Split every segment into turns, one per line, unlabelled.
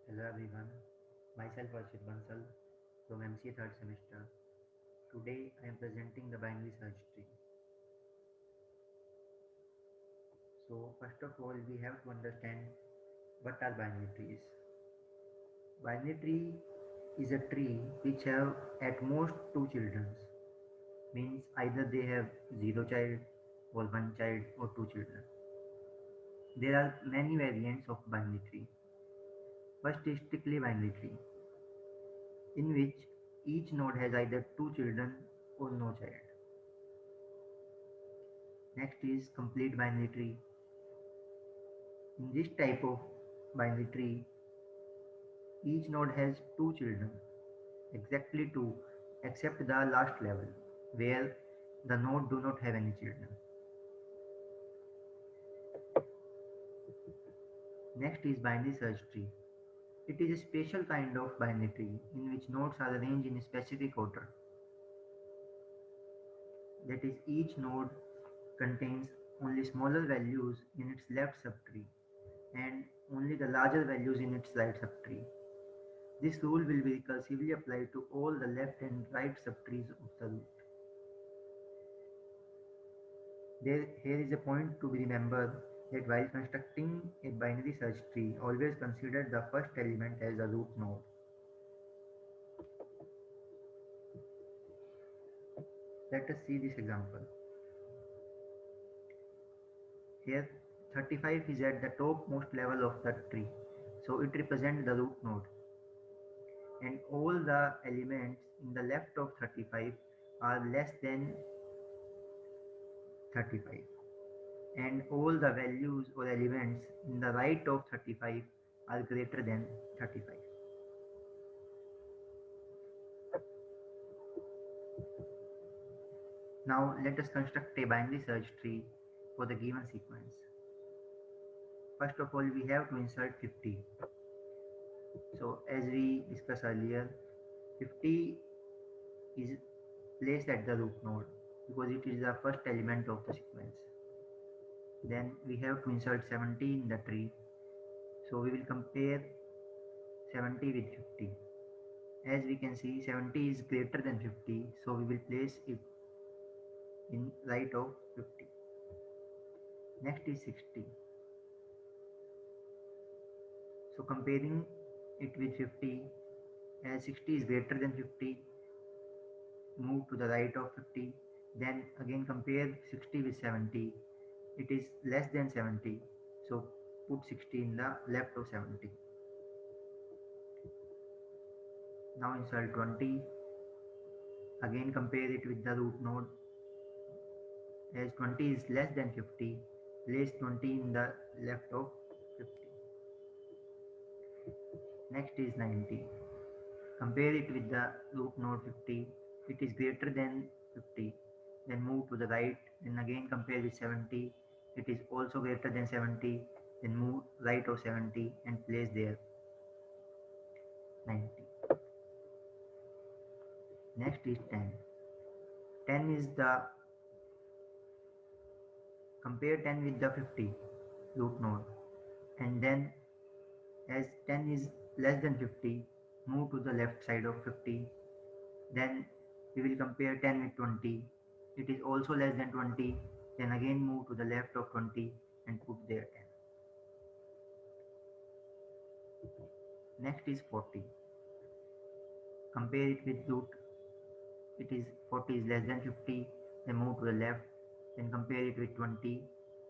Hello everyone, myself Harshit Bansal from MCA third semester. Today I am presenting the binary search tree. So first of all we have to understand what are binary trees. Binary tree is a tree which have at most two children, means either they have zero child or one child or two children. There are many variants of binary tree. First is strictly binary tree, in which each node has either two children or no child. Next is complete binary tree. In this type of binary tree, each node has two children, exactly two, except the last level, where the node do not have any children. Next is binary search tree. It is a special kind of binary tree in which nodes are arranged in a specific order. That is, each node contains only smaller values in its left subtree and only the larger values in its right subtree. This rule will be recursively applied to all the left and right subtrees of the root. Here is a point to be remembered that while constructing a binary search tree, always consider the first element as a root node. Let us see this example. Here 35 is at the topmost level of the tree, so it represents the root node, and all the elements in the left of 35 are less than 35, and all the values or elements in the right of 35 are greater than 35. Now let us construct a binary search tree for the given sequence. First of all, we have to insert 50. So as we discussed earlier, 50 is placed at the root node because it is the first element of the sequence. Then we have to insert 70 in the tree. So we will compare 70 with 50. As we can see, 70 is greater than 50, so we will place it in right of 50. Next is 60. So comparing it with 50, as 60 is greater than 50, move to the right of 50. Then again compare 60 with 70. It is less than 70, so put 60 in the left of 70. Now insert 20. Again compare it with the root node. As 20 is less than 50, place 20 in the left of 50. Next is 90. Compare it with the root node 50. It is greater than 50. Then move to the right. Then again compare with 70. It is also greater than 70. Then move right of 70 and place there 90. Next is 10. 10 is the compare 10 with the 50 root node, and then as 10 is less than 50, move to the left side of 50. Then we will compare 10 with 20. It is also less than 20. Then again move to the left of 20 and put there 10. Next is 40. Compare it with root. It is 40 is less than 50. Then move to the left. Then compare it with 20.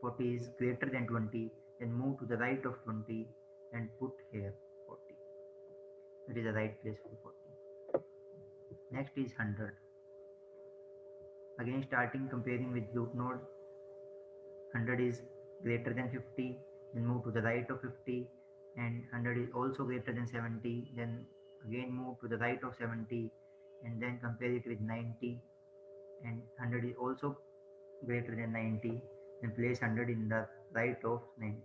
40 is greater than 20. Then move to the right of 20 and put here 40. It is the right place for 40. Next is 100. Again starting comparing with root node. 100 is greater than 50, then move to the right of 50, and 100 is also greater than 70, then again move to the right of 70, and then compare it with 90, and 100 is also greater than 90, then place 100 in the right of 90.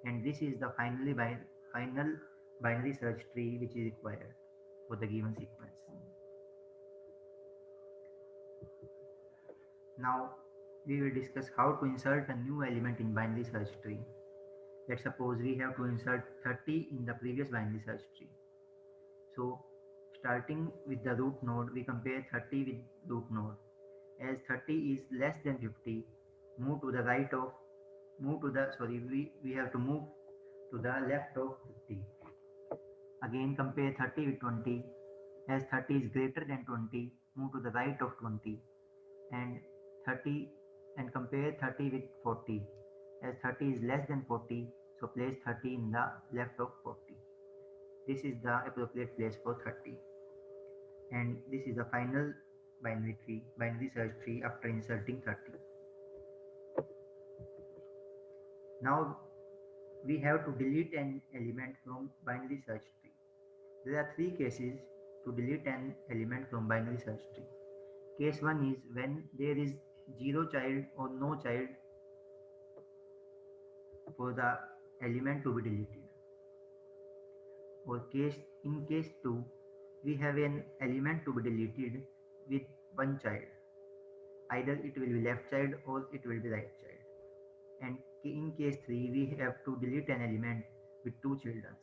And this is the final binary search tree which is required for the given sequence. Now we will discuss how to insert a new element in binary search tree. Let's suppose we have to insert 30 in the previous binary search tree. So starting with the root node, we compare 30 with root node. As 30 is less than 50, move to the right of, move to the, sorry, we have to move to the left of 50. Again compare 30 with 20. As 30 is greater than 20, move to the right of 20. And 30 and compare 30 with 40. As 30 is less than 40, so place 30 in the left of 40. This is the appropriate place for 30. And this is the final binary search tree after inserting 30. Now we have to delete an element from binary search tree. There are three cases to delete an element from binary search tree. Case 1 is when there is zero child or no child for the element to be deleted. Or in case 2, we have an element to be deleted with one child. Either it will be left child or it will be right child. And in case 3, we have to delete an element with two children.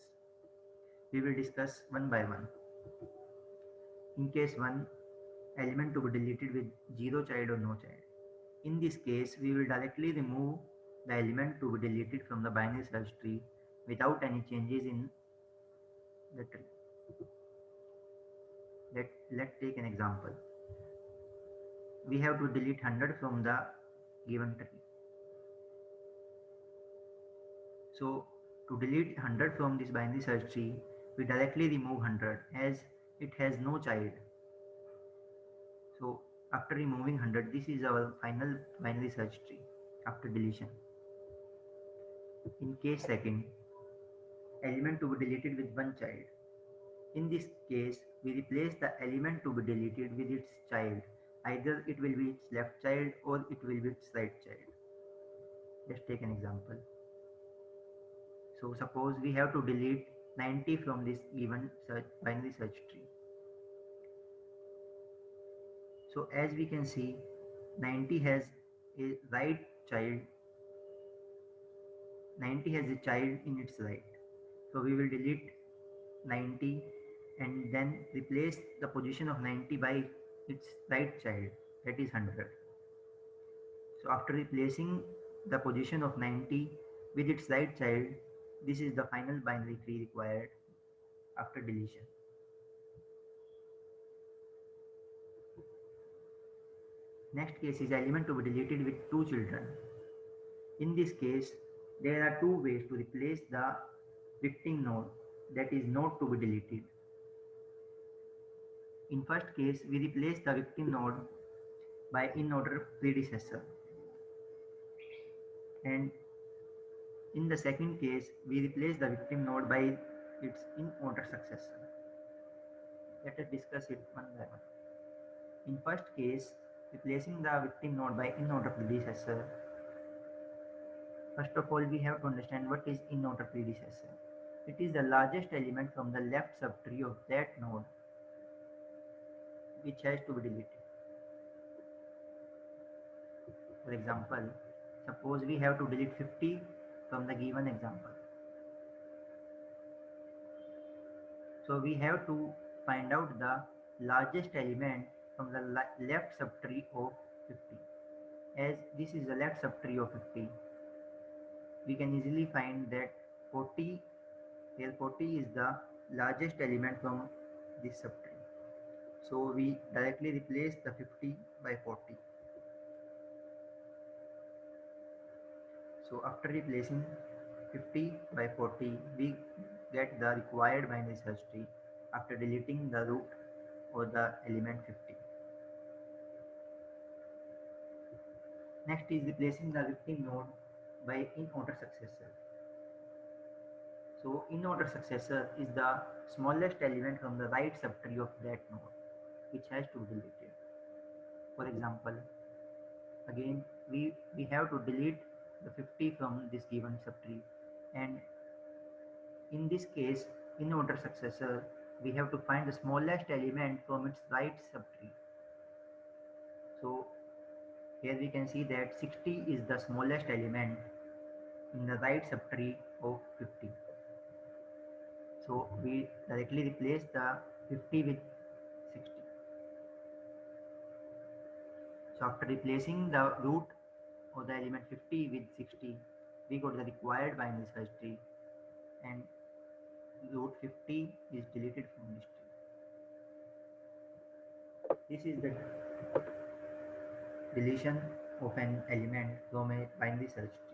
We will discuss one by one. In case 1, element to be deleted with zero child or no child. In this case, we will directly remove the element to be deleted from the binary search tree without any changes in the tree. Let's take an example. We have to delete 100 from the given tree. So to delete 100 from this binary search tree, we directly remove 100 as it has no child. So after removing 100, this is our final binary search tree after deletion. In case 2, element to be deleted with one child. In this case, we replace the element to be deleted with its child. Either it will be its left child or it will be its right child. Let's take an example. So suppose we have to delete 90 from this given binary search tree. So as we can see, 90 has a right child. 90 has a child in its right. So we will delete 90 and then replace the position of 90 by its right child, that is 100. So after replacing the position of 90 with its right child, this is the final binary tree required after deletion. Next case is element to be deleted with two children. In this case, there are two ways to replace the victim node that is not to be deleted. In first case, we replace the victim node by in-order predecessor. And in the second case, we replace the victim node by its in-order successor. Let us discuss it one by one. In first case, replacing the victim node by in-order predecessor. First of all, we have to understand what is in-order predecessor. It is the largest element from the left subtree of that node which has to be deleted. For example, suppose we have to delete 50 from the given example. So we have to find out the largest element from the left subtree of 50. As this is the left subtree of 50, we can easily find that 40, here 40 is the largest element from this subtree. So we directly replace the 50 by 40. So after replacing 50 by 40, we get the required binary search tree after deleting the root or the element 50. Next is replacing the victim node by in-order successor. So in-order successor is the smallest element from the right subtree of that node which has to be deleted. For example, again we have to delete the 50 from this given subtree, and in this case, in-order successor, we have to find the smallest element from its right subtree. So here we can see that 60 is the smallest element in the right subtree of 50. So we directly replace the 50 with 60. So after replacing the root of the element 50 with 60, we got the required binary search tree, and root 50 is deleted from this tree. This is the deletion of an element from a binary search tree.